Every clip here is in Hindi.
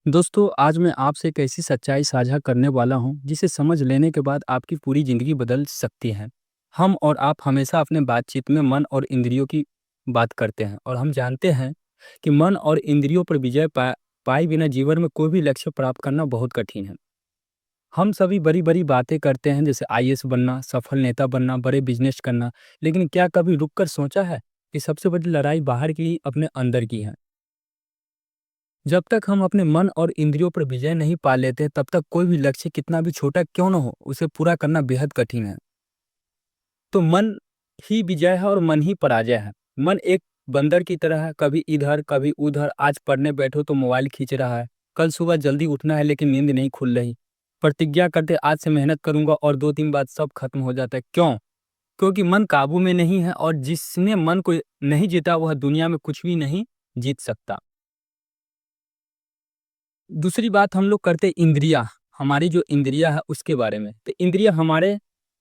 दोस्तों, आज मैं आपसे एक ऐसी सच्चाई साझा करने वाला हूँ, जिसे समझ लेने के बाद आपकी पूरी ज़िंदगी बदल सकती है। हम और आप हमेशा अपने बातचीत में मन और इंद्रियों की बात करते हैं और हम जानते हैं कि मन और इंद्रियों पर विजय पाए बिना जीवन में कोई भी लक्ष्य प्राप्त करना बहुत कठिन है। हम सभी बड़ी-बड़ी बातें करते हैं, जैसे आईएएस बनना, सफल नेता बनना, बड़े बिज़नेस करना, लेकिन क्या कभी रुक कर सोचा है कि सबसे बड़ी लड़ाई बाहर की, अपने अंदर की है? जब तक हम अपने मन और इंद्रियों पर विजय नहीं पा लेते, तब तक कोई भी लक्ष्य कितना भी छोटा क्यों न हो, उसे पूरा करना बेहद कठिन है। तो मन ही विजय है और मन ही पराजय है। मन एक बंदर की तरह है, कभी इधर, कभी उधर। आज पढ़ने बैठो तो मोबाइल खींच रहा है। कल सुबह जल्दी उठना है लेकिन नींद नहीं खुल रही। प्रतिज्ञा करते आज से मेहनत करूंगा और 2-3 बाद सब खत्म हो जाता है। क्यों? क्योंकि मन काबू में नहीं है और जिसने मन को नहीं जीता, वह दुनिया में कुछ भी नहीं जीत सकता। दूसरी बात हम लोग करते हैं इंद्रियाँ, हमारी जो इंद्रियाँ है उसके बारे में। तो इंद्रियाँ हमारे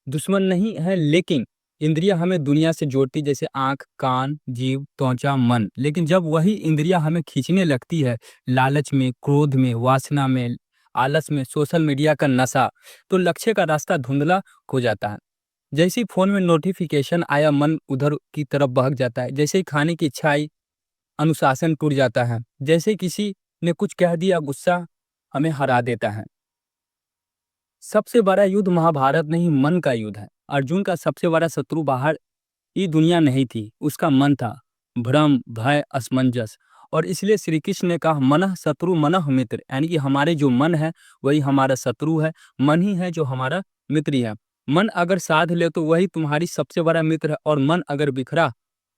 दुश्मन नहीं है, लेकिन इंद्रियाँ हमें दुनिया से जोड़ती, जैसे आँख, कान, जीभ, त्वचा, मन। लेकिन जब वही इंद्रियाँ हमें खींचने लगती है, लालच में, क्रोध में, वासना में, आलस में, सोशल मीडिया का नशा, तो लक्ष्य का रास्ता धुंधला हो जाता है। जैसे ही फ़ोन में नोटिफ़िकेशन आया, मन उधर की तरफ बहक जाता है। जैसे ही खाने की इच्छा आई, अनुशासन टूट जाता है। जैसे किसी ने कुछ कह दिया, गुस्सा हमें हरा देता है। सबसे बड़ा युद्ध महाभारत नहीं, मन का युद्ध है। अर्जुन का सबसे बड़ा शत्रु बाहर की दुनिया नहीं थी, उसका मन था। भ्रम, भय, असमंजस। और इसलिए श्री कृष्ण ने कहा, मनः शत्रु मनः मित्र, यानी कि हमारे जो मन है वही हमारा शत्रु है, मन ही है जो हमारा मित्र ही है। मन अगर साथ ले तो वही तुम्हारी सबसे बड़ा मित्र है, और मन अगर बिखरा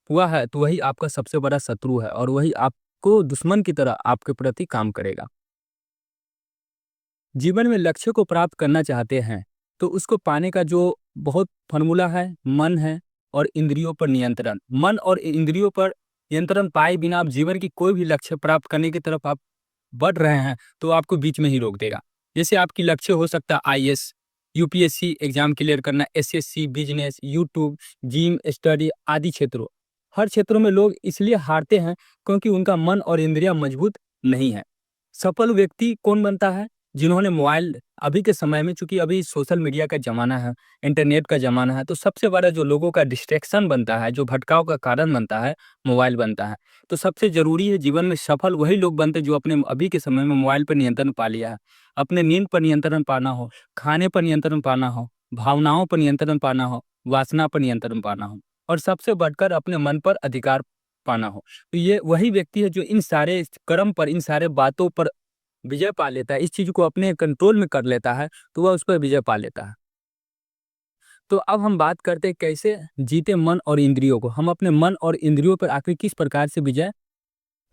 हुआ है तो वही आपका सबसे बड़ा शत्रु है, और वही आपको दुश्मन की तरह आपके प्रति काम करेगा। जीवन में लक्ष्य को प्राप्त करना चाहते हैं तो उसको पाने का जो बहुत फॉर्मूला है, मन है और इंद्रियों पर नियंत्रण। मन और इंद्रियों पर नियंत्रण पाए बिना आप जीवन की कोई भी लक्ष्य प्राप्त करने की तरफ आप बढ़ रहे हैं तो आपको बीच में ही रोक देगा। जैसे आपकी लक्ष्य हो सकता है आईएएस, यूपीएससी एग्जाम क्लियर करना, SSC, business, YouTube, gym, study आदि क्षेत्रों। हर क्षेत्रों में लोग इसलिए हारते हैं क्योंकि उनका मन और इंद्रियां मजबूत नहीं है। सफल व्यक्ति कौन बनता है? जिन्होंने मोबाइल, अभी के समय में चूंकि अभी सोशल मीडिया का जमाना है, इंटरनेट का जमाना है, तो सबसे बड़ा जो लोगों का डिस्ट्रैक्शन बनता है, जो भटकाव का कारण बनता है, मोबाइल बनता है। तो सबसे जरूरी है जीवन में सफल वही लोग बनते हैं जो अपने अभी के समय में मोबाइल पर नियंत्रण पा लिया है। अपने नींद पर नियंत्रण पाना हो, खाने पर नियंत्रण पाना हो, भावनाओं पर नियंत्रण पाना हो, वासना पर नियंत्रण पाना हो, और सबसे बढ़कर अपने मन पर अधिकार पाना हो। तो ये वही व्यक्ति है जो इन सारे कर्म पर, इन सारे बातों पर विजय पा लेता है, इस चीज को अपने कंट्रोल में कर लेता है, तो वह उस पर विजय पा लेता है। तो अब हम बात करते हैं कैसे जीते मन और इंद्रियों को। हम अपने मन और इंद्रियों पर आखिर किस प्रकार से विजय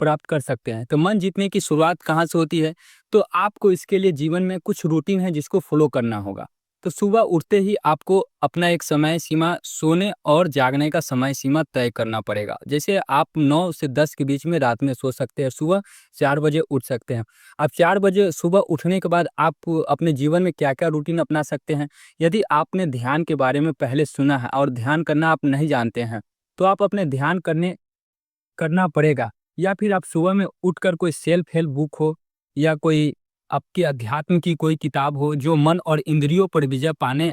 प्राप्त कर सकते हैं। तो मन जीतने की शुरुआत कहाँ से होती है? तो आपको इसके लिए जीवन में कुछ रूटीन है जिसको फॉलो करना होगा। तो सुबह उठते ही आपको अपना एक समय सीमा, सोने और जागने का समय सीमा तय करना पड़ेगा। जैसे आप 9 से 10 के बीच में रात में सो सकते हैं, सुबह 4 बजे उठ सकते हैं। अब 4 बजे सुबह उठने के बाद आप अपने जीवन में क्या-क्या रूटीन अपना सकते हैं? यदि आपने ध्यान के बारे में पहले सुना है और ध्यान करना आप नहीं जानते हैं, तो आप अपने ध्यान करना पड़ेगा। या फिर आप सुबह में उठकर कोई सेल्फ हेल्प बुक हो या कोई आपके अध्यात्म की कोई किताब हो जो मन और इंद्रियों पर विजय पाने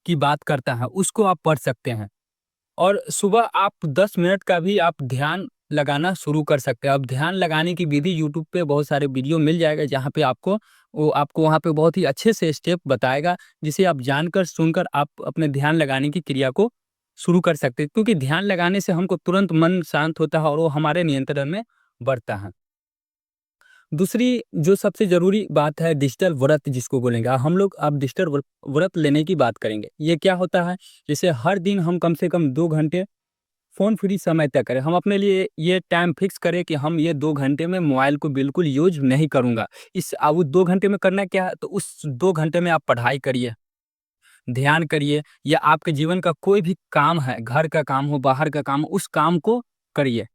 की बात करता है, उसको आप पढ़ सकते हैं। और सुबह आप 10 मिनट का भी आप ध्यान लगाना शुरू कर सकते हैं। अब ध्यान लगाने की विधि यूट्यूब पे बहुत सारे वीडियो मिल जाएगा, जहाँ पे आपको वहाँ पे बहुत ही अच्छे से स्टेप बताएगा, जिसे आप जानकर सुनकर आप अपने ध्यान लगाने की क्रिया को शुरू कर सकते हैं। क्योंकि ध्यान लगाने से हमको तुरंत मन शांत होता है और वो हमारे नियंत्रण में बढ़ता है। दूसरी जो सबसे ज़रूरी बात है, डिजिटल व्रत जिसको बोलेंगे। हम लोग अब डिजिटल व्रत लेने की बात करेंगे। ये क्या होता है? जैसे हर दिन हम कम से कम 2 घंटे फ़ोन फ्री समय तय करें। हम अपने लिए ये टाइम फिक्स करें कि हम ये 2 घंटे में मोबाइल को बिल्कुल यूज़ नहीं करूँगा। वो 2 घंटे में करना क्या है? तो उस 2 घंटे में आप पढ़ाई करिए, ध्यान करिए, या आपके जीवन का कोई भी काम है, घर का काम हो, बाहर का काम हो, उस काम को करिए।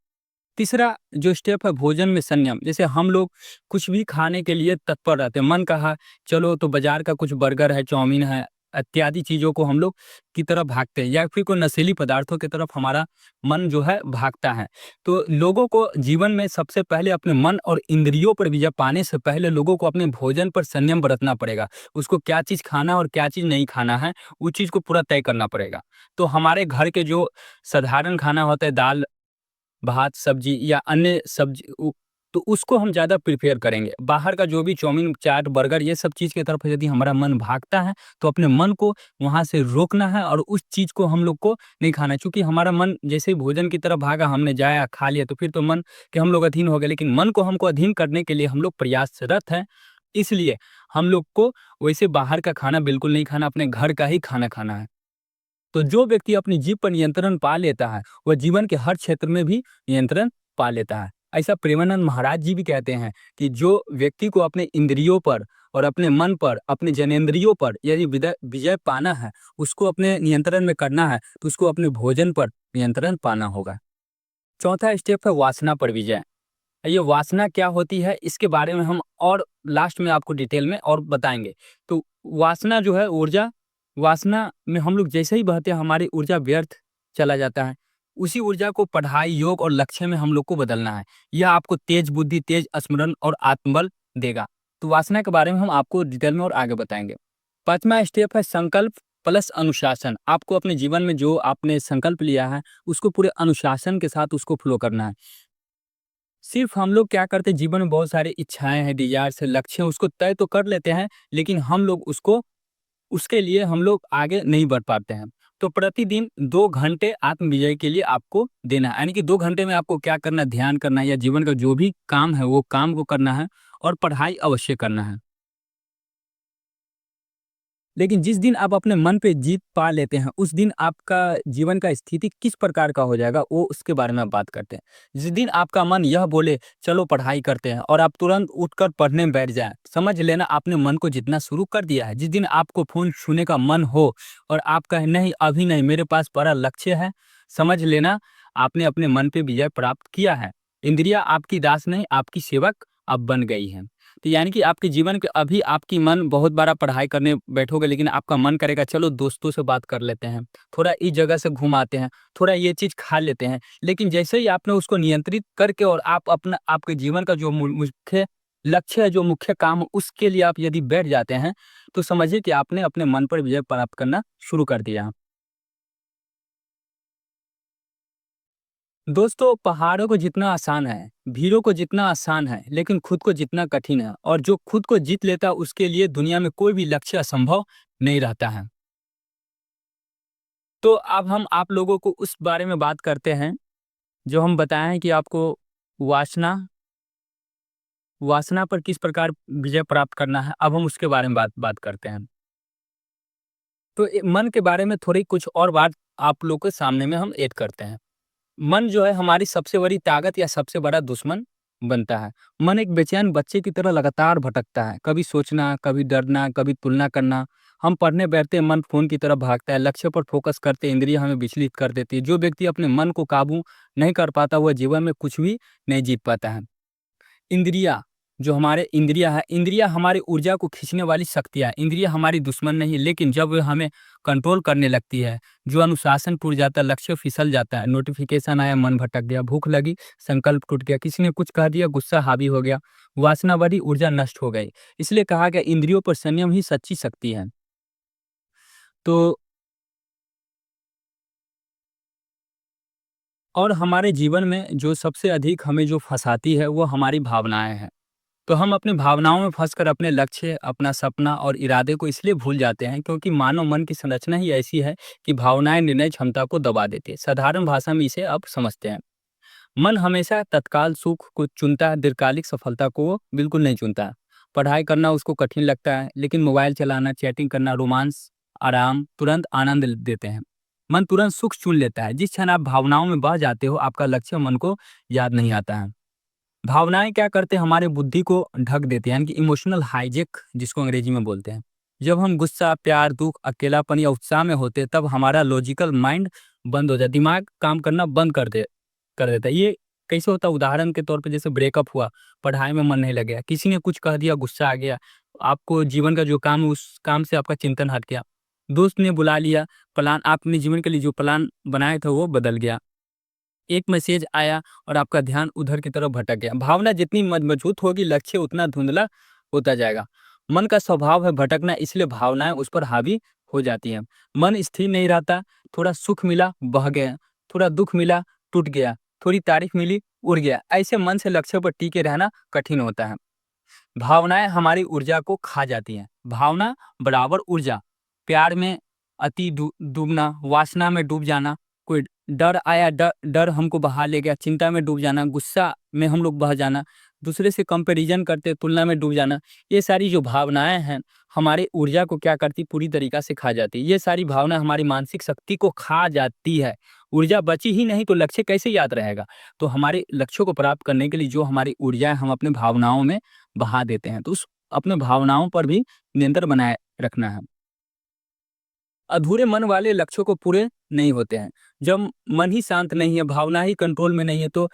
तीसरा जो स्टेप है, भोजन में संयम। जैसे हम लोग कुछ भी खाने के लिए तत्पर रहते हैं। मन कहा चलो तो बाज़ार का कुछ बर्गर है, चाउमीन है, इत्यादि चीज़ों को हम लोग की तरफ भागते हैं या फिर कोई नशीली पदार्थों की तरफ हमारा मन जो है भागता है। तो लोगों को जीवन में सबसे पहले अपने मन और इंद्रियों पर विजय पाने से पहले लोगों को अपने भोजन पर संयम बरतना पड़ेगा। उसको क्या चीज़ खाना और क्या चीज़ नहीं खाना है, उस चीज़ को पूरा तय करना पड़ेगा। तो हमारे घर के जो साधारण खाना होता है, दाल, भात, सब्जी या अन्य सब्जी तो उसको हम ज़्यादा प्रेफ़र करेंगे। बाहर का जो भी चाउमीन, चाट, बर्गर ये सब चीज़ की तरफ यदि हमारा मन भागता है, तो अपने मन को वहाँ से रोकना है और उस चीज़ को हम लोग को नहीं खाना है। चूँकि हमारा मन जैसे ही भोजन की तरफ भागा, हमने जाया, खा लिया, तो फिर तो मन के हम लोग अधीन हो गए। लेकिन मन को हमको अधीन करने के लिए हम लोग प्रयासरत हैं। इसलिए हम लोग को वैसे बाहर का खाना बिल्कुल नहीं खाना, अपने घर का ही खाना खाना है। तो जो व्यक्ति अपनी जीभ पर नियंत्रण पा लेता है, वह जीवन के हर क्षेत्र में भी नियंत्रण पा लेता है। ऐसा प्रेमानंद महाराज जी भी कहते हैं कि जो व्यक्ति को अपने इंद्रियों पर और अपने मन पर, अपने जनेंद्रियों पर यदि विदय विजय पाना है, उसको अपने नियंत्रण में करना है, तो उसको अपने भोजन पर नियंत्रण पाना होगा। चौथा स्टेप है वासना पर विजय। ये वासना क्या होती है, इसके बारे में हम और लास्ट में आपको डिटेल में और बताएँगे। तो वासना जो है ऊर्जा, वासना में हम लोग जैसे ही बहते हैं, हमारी ऊर्जा व्यर्थ चला जाता है। उसी ऊर्जा को पढ़ाई, योग और लक्ष्य में हम लोग को बदलना है। यह आपको तेज बुद्धि, तेज स्मरण और आत्मबल देगा। तो वासना के बारे में हम आपको डिटेल में और आगे बताएँगे। 5वां स्टेप है संकल्प प्लस अनुशासन। आपको अपने जीवन में जो आपने संकल्प लिया है, उसको पूरे अनुशासन के साथ उसको फ़ॉलो करना है। सिर्फ हम लोग क्या करते हैं, जीवन में बहुत सारी इच्छाएँ हैं, डिज़ायर्स है, लक्ष्य है, उसको तय तो कर लेते हैं, लेकिन हम लोग उसको उसके लिए हम लोग आगे नहीं बढ़ पाते हैं। तो प्रतिदिन 2 घंटे आत्म-विजय के लिए आपको देना है। यानी कि 2 घंटे में आपको क्या करना है, ध्यान करना है या जीवन का जो भी काम है, वो काम को करना है और पढ़ाई अवश्य करना है। लेकिन जिस दिन आप अपने मन पे जीत पा लेते हैं, उस दिन आपका जीवन का स्थिति किस प्रकार का हो जाएगा, वो उसके बारे में आप बात करते हैं। जिस दिन आपका मन यह बोले, "चलो पढ़ाई करते हैं" और आप तुरंत उठकर पढ़ने में बैठ जाएँ, समझ लेना आपने मन को जीतना शुरू कर दिया है। जिस दिन आपको फ़ोन छूने का मन हो और आप कहें, "नहीं, अभी नहीं, मेरे पास बड़ा लक्ष्य है", समझ लेना आपने अपने मन पे विजय प्राप्त किया है। इंद्रियाँ आपकी दास नहीं, आपकी सेवक अब बन गई हैं। तो यानी कि आपके जीवन के अभी आपकी मन बहुत बार आप पढ़ाई करने बैठोगे, लेकिन आपका मन करेगा चलो दोस्तों से बात कर लेते हैं, थोड़ा इस जगह से घूम आते हैं, थोड़ा ये चीज़ खा लेते हैं। लेकिन जैसे ही आपने उसको नियंत्रित करके और आप अपना आपके जीवन का जो मुख्य लक्ष्य है, जो मुख्य काम है, उसके लिए आप यदि बैठ जाते हैं, तो समझिए कि आपने अपने मन पर विजय प्राप्त करना शुरू कर दिया। दोस्तों, पहाड़ों को जितना आसान है, भीड़ों को जितना आसान है, लेकिन खुद को जितना कठिन है और जो खुद को जीत लेता है, उसके लिए दुनिया में कोई भी लक्ष्य असंभव नहीं रहता है। तो अब हम आप लोगों को उस बारे में बात करते हैं, जो हम बताए हैं कि आपको वासना वासना पर किस प्रकार विजय प्राप्त करना है, अब हम उसके बारे में बात बात करते हैं। तो मन के बारे में थोड़ी कुछ और बात आप लोग के सामने में हम ऐड करते हैं। मन जो है हमारी सबसे बड़ी ताकत या सबसे बड़ा दुश्मन बनता है। मन एक बेचैन बच्चे की तरह लगातार भटकता है, कभी सोचना, कभी डरना, कभी तुलना करना। हम पढ़ने बैठते हैं, मन फ़ोन की तरफ भागता है, लक्ष्य पर फ़ोकस करते हैं, इंद्रियाँ हमें विचलित कर देती है। जो व्यक्ति अपने मन को काबू नहीं कर पाता, वह जीवन में कुछ भी नहीं जीत पाता है। इंद्रियाँ, जो हमारे इंद्रियाँ हैं, इंद्रियाँ हमारी ऊर्जा को खींचने वाली शक्तियाँ हैं। इंद्रियाँ हमारी दुश्मन नहीं है, लेकिन जब वे हमें कंट्रोल करने लगती है, जो अनुशासन टूट जाता है, लक्ष्य फिसल जाता है, नोटिफ़िकेशन आया, मन भटक गया, भूख लगी, संकल्प टूट गया, किसी ने कुछ कह दिया, गुस्सा हावी हो गया, वासना बढ़ी, ऊर्जा नष्ट हो गई। इसलिए कहा गया इंद्रियों पर संयम ही सच्ची शक्ति है। तो और हमारे जीवन में जो सबसे अधिक हमें जो फँसाती है, वो हमारी भावनाएँ हैं। तो हम अपनी भावनाओं में फंसकर अपने लक्ष्य, अपना सपना और इरादे को इसलिए भूल जाते हैं क्योंकि मानव मन की संरचना ही ऐसी है कि भावनाएं निर्णय क्षमता को दबा देती है। साधारण भाषा में इसे आप समझते हैं। मन हमेशा तत्काल सुख को चुनता है, दीर्घकालिक सफलता को वो बिल्कुल नहीं चुनता है। पढ़ाई करना उसको कठिन लगता है, लेकिन मोबाइल चलाना, चैटिंग करना, रोमांस, आराम तुरंत आनंद देते हैं। मन तुरंत सुख चुन लेता है। जिस क्षण आप भावनाओं में बह जाते हो, आपका लक्ष्य मन को याद नहीं आता है। भावनाएँ क्या करते हैं, हमारे बुद्धि को ढक देते हैं, यानी कि इमोशनल हाइजैक जिसको अंग्रेजी में बोलते हैं। जब हम गुस्सा, प्यार, दुःख, अकेलापन या उत्साह में होते हैं, तब हमारा लॉजिकल माइंड बंद हो जाता है, दिमाग काम करना बंद कर देता है। ये कैसे होता है, उदाहरण के तौर पे जैसे ब्रेकअप हुआ, पढ़ाई में मन नहीं लग गया, किसी ने कुछ कह दिया, गुस्सा आ गया, आपको जीवन का जो काम है, उस काम से आपका चिंतन हट गया। दोस्त ने बुला लिया, प्लान आपने जीवन के लिए जो प्लान बनाया था वो बदल गया। एक मैसेज आया और आपका ध्यान उधर की तरफ भटक गया। भावना जितनी मजबूत होगी, लक्ष्य उतना धुंधला होता जाएगा। मन का स्वभाव है भटकना, इसलिए भावनाएं उस पर हावी हो जाती हैं। मन स्थिर नहीं रहता, थोड़ा सुख मिला बह गया, थोड़ा दुख मिला टूट गया, थोड़ी तारीफ मिली उड़ गया। ऐसे मन से लक्ष्य पर टिके रहना कठिन होता है। भावनाएं हमारी ऊर्जा को खा जाती हैं। भावना बराबर ऊर्जा। प्यार में डूबना, वासना में डूब जाना, कोई डर आया, डर डर हमको बहा ले गया, चिंता में डूब जाना, गुस्सा में हम लोग बह जाना, दूसरे से कंपैरिजन करते तुलना में डूब जाना। ये सारी जो भावनाएं हैं हमारी ऊर्जा को क्या करती, पूरी तरीका से खा जाती। ये सारी भावना हमारी मानसिक शक्ति को खा जाती है। ऊर्जा बची ही नहीं तो लक्ष्य कैसे याद रहेगा। तो हमारे लक्ष्यों को प्राप्त करने के लिए जो हमारी ऊर्जा है हम अपने भावनाओं में बहा देते हैं। तो उस अपने भावनाओं पर भी नियंत्रण बनाए रखना है। अधूरे मन वाले लक्ष्यों को पूरे नहीं होते हैं। जब मन ही शांत नहीं है, भावना ही कंट्रोल में नहीं है, तो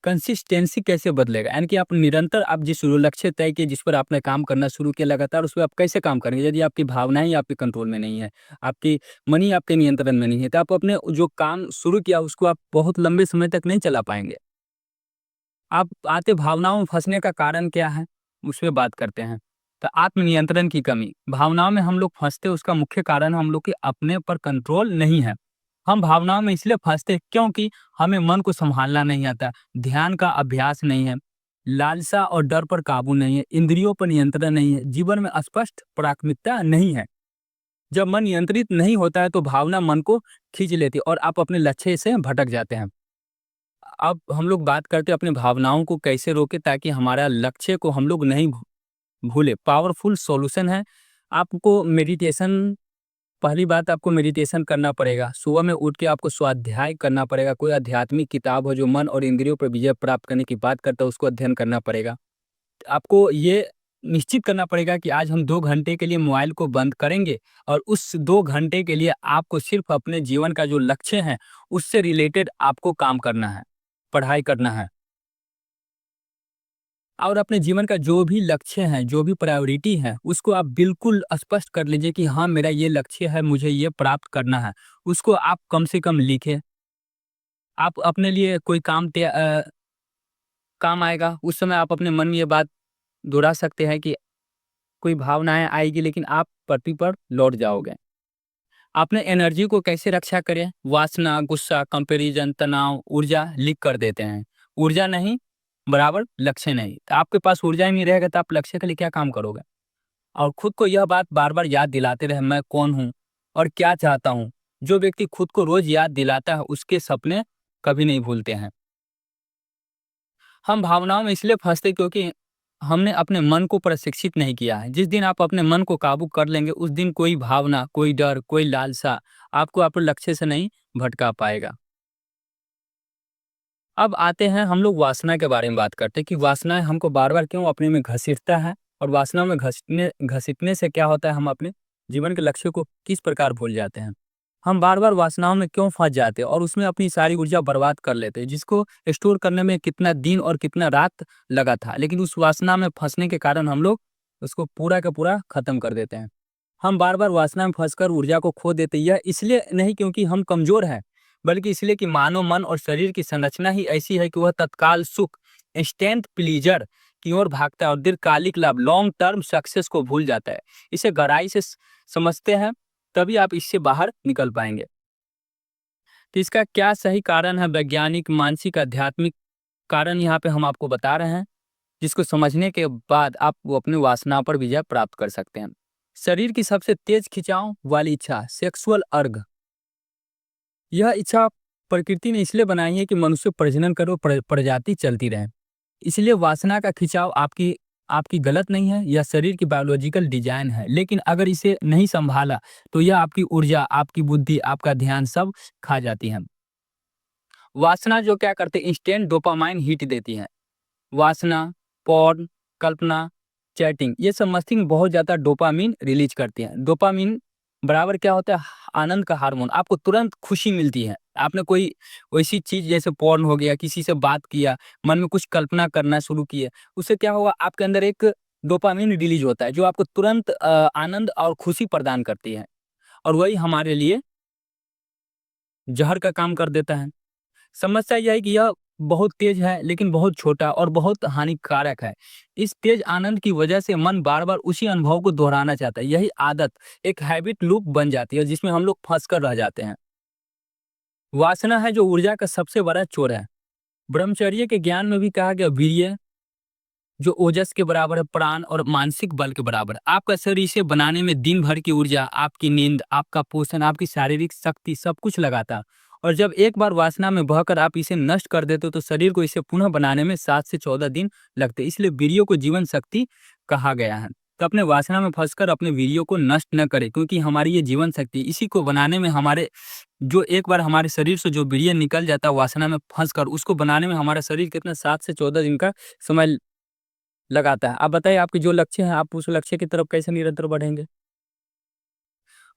कंसिस्टेंसी कैसे बदलेगा। यानी कि आप निरंतर आप जिस लक्ष्य तय किए, जिस पर आपने काम करना शुरू किया, लगातार उस पर आप कैसे काम करेंगे यदि आपकी भावनाएं ही आपके कंट्रोल में नहीं है, आपकी मन ही आपके नियंत्रण में नहीं है, तो आप अपने जो काम शुरू किया उसको आप बहुत लंबे समय तक नहीं चला पाएंगे। आप आते भावनाओं में फँसने का कारण क्या है? उस पे बात करते हैं। तो आत्मनियंत्रण की कमी। भावनाओं में हम लोग फँसते उसका मुख्य कारण हम लोग के अपने पर कंट्रोल नहीं है। हम भावनाओं में इसलिए फँसते क्योंकि हमें मन को सँभालना नहीं आता, ध्यान का अभ्यास नहीं है, लालसा और डर पर काबू नहीं है, इंद्रियों पर नियंत्रण नहीं है, जीवन में स्पष्ट प्राथमिकता नहीं है। जब मन नियंत्रित नहीं होता है तो भावना मन को खींच लेती है और आप अपने लक्ष्य से भटक जाते हैं। अब हम लोग बात करते हैं अपने भावनाओं को कैसे रोकें ताकि हमारा लक्ष्य को हम लोग नहीं भूले। पावरफुल सॉल्यूशन है। आपको मेडिटेशन, पहली बात आपको मेडिटेशन करना पड़ेगा। सुबह में उठ के आपको स्वाध्याय करना पड़ेगा। कोई आध्यात्मिक किताब हो जो मन और इंद्रियों पर विजय प्राप्त करने की बात करता है उसको अध्ययन करना पड़ेगा। आपको ये निश्चित करना पड़ेगा कि आज हम 2 घंटे के लिए मोबाइल को बंद करेंगे और उस 2 घंटे के लिए आपको सिर्फ अपने जीवन का जो लक्ष्य है उससे रिलेटेड आपको काम करना है, पढ़ाई करना है। और अपने जीवन का जो भी लक्ष्य है, जो भी प्रायोरिटी है, उसको आप बिल्कुल स्पष्ट कर लीजिए कि हाँ, मेरा ये लक्ष्य है, मुझे ये प्राप्त करना है। उसको आप कम से कम लिखें। आप अपने लिए कोई काम आएगा, उस समय आप अपने मन में ये बात दोहरा सकते हैं कि कोई भावनाएँ आएगी लेकिन आप पटरी पर लौट जाओगे। अपने एनर्जी को कैसे रक्षा करें? वासना, गुस्सा, कंपैरिजन, तनाव, ऊर्जा लिख कर देते हैं। ऊर्जा नहीं बराबर लक्ष्य नहीं। तो आपके पास ऊर्जा ही नहीं रहेगा तो आप लक्ष्य के लिए क्या काम करोगे? और खुद को यह बात बार-बार याद दिलाते रहें, मैं कौन हूँ और क्या चाहता हूँ। जो व्यक्ति खुद को रोज़ याद दिलाता है, उसके सपने कभी नहीं भूलते हैं। हम भावनाओं में इसलिए फँसते क्योंकि हमने अपने मन को प्रशिक्षित नहीं किया है। जिस दिन आप अपने मन को काबू कर लेंगे, उस दिन कोई भावना, कोई डर, कोई लालसा आपको आपके लक्ष्य से नहीं भटका पाएगा। अब आते हैं हम लोग वासना के बारे में बात करते हैं कि वासनाएँ हमको बार-बार क्यों अपने में घसीटता है और वासना में घसीटने से क्या होता है, हम अपने जीवन के लक्ष्य को किस प्रकार भूल जाते हैं। हम बार-बार वासनाओं में क्यों फँस जाते हैं और उसमें अपनी सारी ऊर्जा बर्बाद कर लेते हैं, जिसको स्टोर करने में कितना दिन और कितना रात लगा था। लेकिन उस वासना में फँसने के कारण हम लोग उसको पूरा का पूरा खत्म कर देते हैं। हम बार-बार वासना में फँसकर ऊर्जा को खो देते हैं। यह इसलिए नहीं क्योंकि हम कमज़ोर हैं, बल्कि इसलिए कि मानव मन और शरीर की संरचना ही ऐसी है कि वह तत्काल सुख, इंस्टेंट प्लेज़र की ओर भागता है और दीर्घकालिक लाभ, लॉन्ग टर्म सक्सेस को भूल जाता है। इसे गहराई से समझते हैं, तभी आप इससे बाहर निकल पाएँगे। तो इसका क्या सही कारण है, वैज्ञानिक, मानसिक, आध्यात्मिक कारण यहाँ पे हम आपको बता रहे हैं, जिसको समझने के बाद आप वो अपनी वासना पर विजय प्राप्त कर सकते हैं। शरीर की सबसे तेज खिंचाव वाली इच्छा, सेक्सुअल अर्ग। यह इच्छा प्रकृति ने इसलिए बनाई है कि मनुष्य प्रजनन करे और प्रजाति चलती रहे। इसलिए वासना का खिंचाव आपकी आपकी गलत नहीं है, यह शरीर की बायोलॉजिकल डिजाइन है। लेकिन अगर इसे नहीं संभाला तो यह आपकी ऊर्जा, आपकी बुद्धि, आपका ध्यान सब खा जाती है। वासना जो क्या करते हैं, इंस्टेंट डोपामाइन हिट देती है। वासना, पॉर्न, कल्पना, चैटिंग, ये सब मस्ती में बहुत ज़्यादा डोपामिन रिलीज करती हैं। डोपामिन बराबर क्या होता है, आनंद का हार्मोन। आपको तुरंत खुशी मिलती है। आपने कोई वैसी चीज़ जैसे पॉर्न हो गया, किसी से बात किया, मन में कुछ कल्पना करना शुरू किए, उससे क्या होगा, आपके अंदर एक डोपामिन रिलीज होता है जो आपको तुरंत आनंद और खुशी प्रदान करती है। और वही हमारे लिए जहर का काम कर देता है। समस्या यह है कि यह बहुत तेज है लेकिन बहुत छोटा और बहुत हानिकारक है। इस तेज आनंद की वजह से मन बार-बार उसी अनुभव को दोहराना चाहता है। यही आदत एक हैबिट लूप बन जाती है जिसमें हम लोग फँस कर रह जाते हैं। वासना है जो ऊर्जा का सबसे बड़ा चोर है। ब्रह्मचर्य के ज्ञान में भी कहा गया वीर्य जो ओजस के बराबर है, प्राण और मानसिक बल के बराबर है। आपका शरीर इसे बनाने में दिन भर की ऊर्जा, आपकी नींद, आपका पोषण, आपकी शारीरिक शक्ति सब कुछ लगाता है। और जब एक बार वासना में बहकर आप इसे नष्ट कर देते हो तो शरीर को इसे पुनः बनाने में 7 से 14 दिन लगते हैं। इसलिए वीर्यों को जीवन शक्ति कहा गया है। तो अपने वासना में फंसकर अपने वीर्यों को नष्ट न करें क्योंकि हमारी ये जीवन शक्ति इसी को बनाने में हमारे जो एक बार हमारे शरीर से जो वीर्य निकल जाता है वासना में फंसकर उसको बनाने में हमारा शरीर कितना 7 से 14 दिन का समय लगाता है। आप बताइए आपके जो लक्ष्य है, आप उस लक्ष्य की तरफ कैसे निरंतर बढ़ेंगे?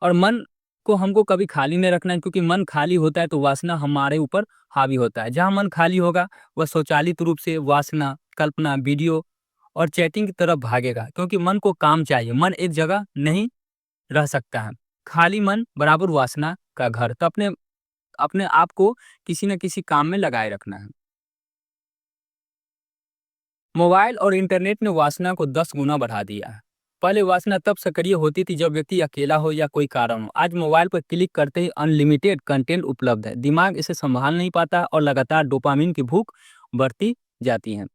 और मन को हमको कभी खाली नहीं रखना है क्योंकि मन खाली होता है तो वासना हमारे ऊपर हावी होता है। जहाँ मन खाली होगा वह स्वचालित रूप से वासना, कल्पना, वीडियो और चैटिंग की तरफ भागेगा क्योंकि मन को काम चाहिए। मन एक जगह नहीं रह सकता है। खाली मन बराबर वासना का घर। तो अपने अपने आप को किसी न किसी काम में लगाए रखना है। मोबाइल और इंटरनेट ने वासना को 10 गुना बढ़ा दिया है। पहले वासना तब सक्रिय होती थी जब व्यक्ति अकेला हो या कोई कारण हो। आज मोबाइल पर क्लिक करते ही अनलिमिटेड कंटेंट उपलब्ध है। दिमाग इसे संभाल नहीं पाता और लगातार डोपामिन की भूख बढ़ती जाती है।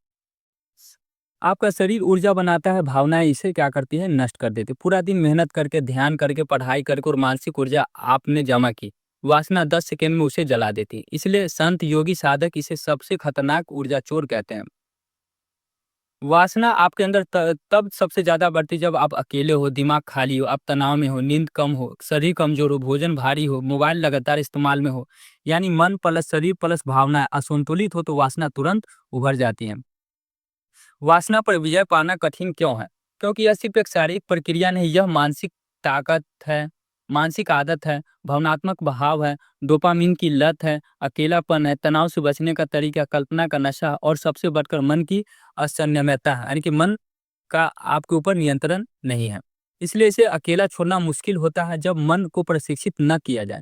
आपका शरीर ऊर्जा बनाता है, भावनाएं इसे क्या करती है नष्ट कर देती है। पूरा दिन मेहनत करके, ध्यान करके, पढ़ाई करके और मानसिक ऊर्जा आपने जमा की, वासना 10 सेकंड में उसे जला देती है। इसलिए संत, योगी, साधक इसे सबसे खतरनाक ऊर्जा चोर कहते हैं। वासना आपके अंदर तब सबसे ज़्यादा बढ़ती है जब आप अकेले हो, दिमाग खाली हो, आप तनाव में हो, नींद कम हो, शरीर कमज़ोर हो, भोजन भारी हो, मोबाइल लगातार इस्तेमाल में हो। यानी मन प्लस शरीर प्लस भावना असंतुलित हो तो वासना तुरंत उभर जाती है। वासना पर विजय पाना कठिन क्यों है? क्योंकि यह सिर्फ एक शारीरिक प्रक्रिया नहीं, यह मानसिक ताकत है, मानसिक आदत है, भावनात्मक बहाव है, डोपामिन की लत है, अकेलापन है, तनाव से बचने का तरीका, कल्पना का नशा और सबसे बढ़कर मन की असंयमितता है। यानी कि मन का आपके ऊपर नियंत्रण नहीं है। इसलिए इसे अकेला छोड़ना मुश्किल होता है जब मन को प्रशिक्षित न किया जाए।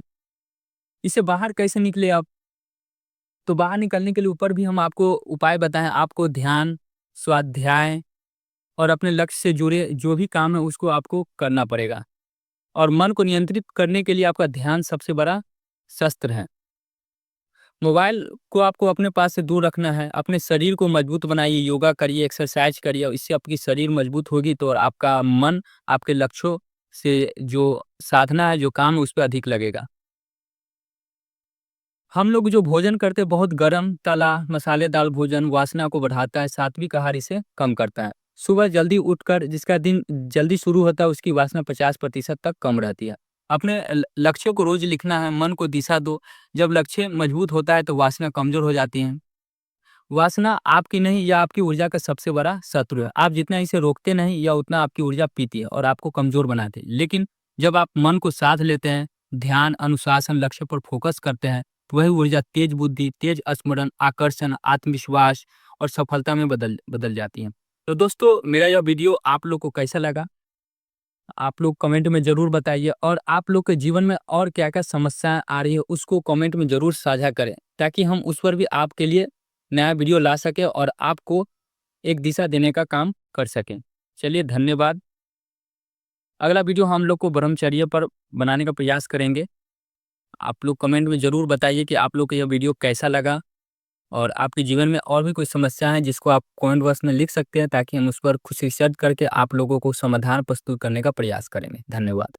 इससे बाहर कैसे निकले आप? तो बाहर निकलने के लिए ऊपर भी हम आपको उपाय बताएं। आपको ध्यान, स्वाध्याय और अपने लक्ष्य से जुड़े जो भी काम है उसको आपको करना पड़ेगा। और मन को नियंत्रित करने के लिए आपका ध्यान सबसे बड़ा शस्त्र है। मोबाइल को आपको अपने पास से दूर रखना है। अपने शरीर को मजबूत बनाइए, योगा करिए, एक्सरसाइज करिए और इससे आपकी शरीर मजबूत होगी तो और आपका मन आपके लक्ष्यों से जो साधना है, जो काम है उस पे अधिक लगेगा। हम लोग जो भोजन करते हैं बहुत गरम, तला, मसालेदार भोजन वासना को बढ़ाता है, सात्विक आहार इसे कम करता है। सुबह जल्दी उठकर जिसका दिन जल्दी शुरू होता है उसकी वासना 50% तक कम रहती है। अपने लक्ष्यों को रोज लिखना है, मन को दिशा दो। जब लक्ष्य मजबूत होता है तो वासना कमजोर हो जाती है। वासना आपकी नहीं या आपकी ऊर्जा का सबसे बड़ा शत्रु है। आप जितना इसे रोकते नहीं या उतना आपकी ऊर्जा पीती है और आपको कमजोर बनाती है। लेकिन जब आप मन को साध लेते हैं, ध्यान, अनुशासन, लक्ष्य पर फोकस करते हैं तो वही ऊर्जा तेज बुद्धि, तेज स्मरण, आकर्षण, आत्मविश्वास और सफलता में बदल बदल जाती है। तो दोस्तों मेरा यह वीडियो आप लोग को कैसा लगा? आप लोग कमेंट में ज़रूर बताइए और आप लोग के जीवन में और क्या-क्या समस्याएँ आ रही है उसको कमेंट में ज़रूर साझा करें ताकि हम उस पर भी आपके लिए नया वीडियो ला सकें और आपको एक दिशा देने का काम कर सकें। चलिए धन्यवाद। अगला वीडियो हम लोग को ब्रह्मचर्य पर बनाने का प्रयास करेंगे। आप लोग कमेंट में ज़रूर बताइए कि आप लोग को यह वीडियो कैसा लगा और आपके जीवन में और भी कोई समस्या है जिसको आप कमेंट बॉक्स में लिख सकते हैं ताकि हम उस पर कुछ रिसर्च करके आप लोगों को समाधान प्रस्तुत करने का प्रयास करेंगे। धन्यवाद।